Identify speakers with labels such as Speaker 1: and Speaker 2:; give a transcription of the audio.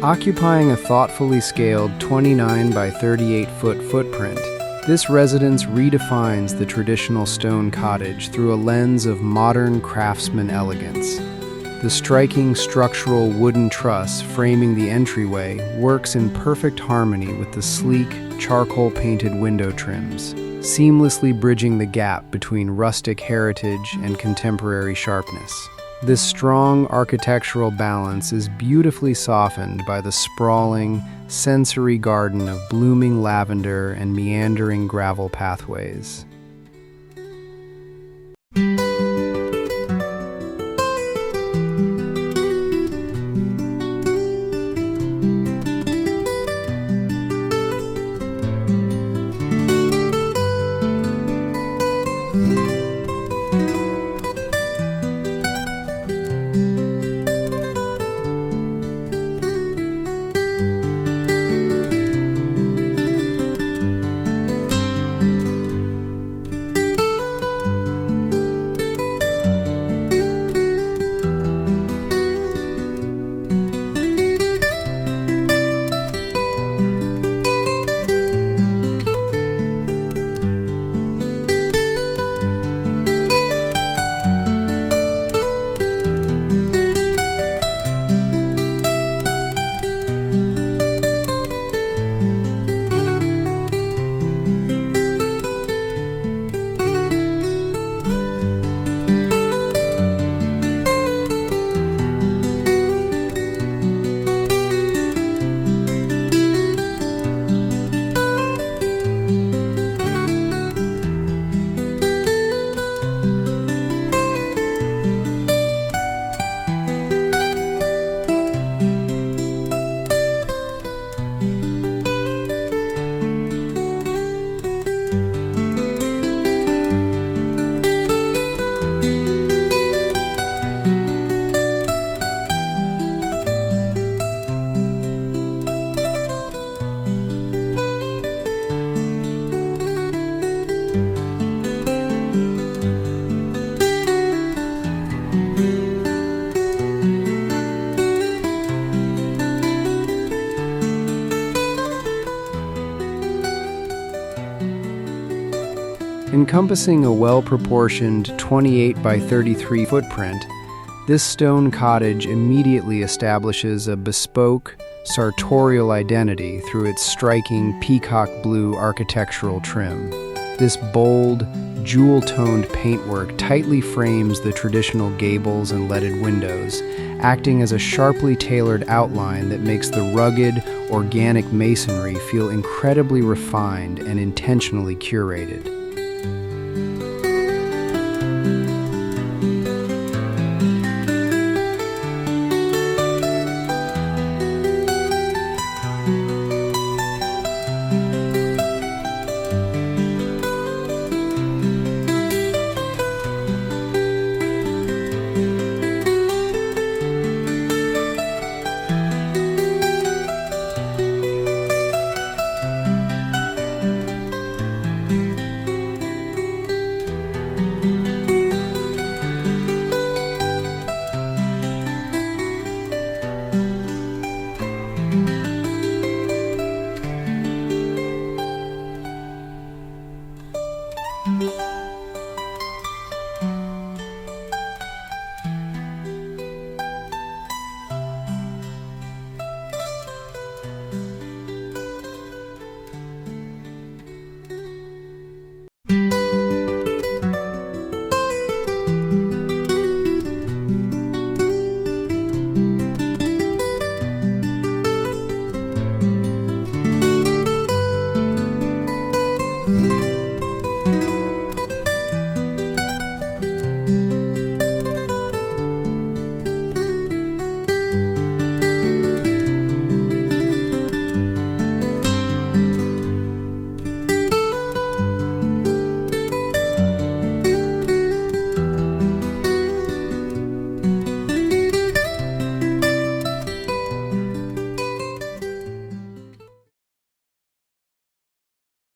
Speaker 1: Occupying a thoughtfully scaled 29 by 38-foot footprint, this residence redefines the traditional stone cottage through a lens of modern craftsman elegance. The striking structural wooden truss framing the entryway works in perfect harmony with the sleek, charcoal-painted window trims, seamlessly bridging the gap between rustic heritage and contemporary sharpness. This strong architectural balance is beautifully softened by the sprawling, sensory garden of blooming lavender and meandering gravel pathways. Encompassing a well-proportioned 28 by 33 footprint, this stone cottage immediately establishes a bespoke, sartorial identity through its striking peacock blue architectural trim. This bold, jewel-toned paintwork tightly frames the traditional gables and leaded windows, acting as a sharply tailored outline that makes the rugged, organic masonry feel incredibly refined and intentionally curated.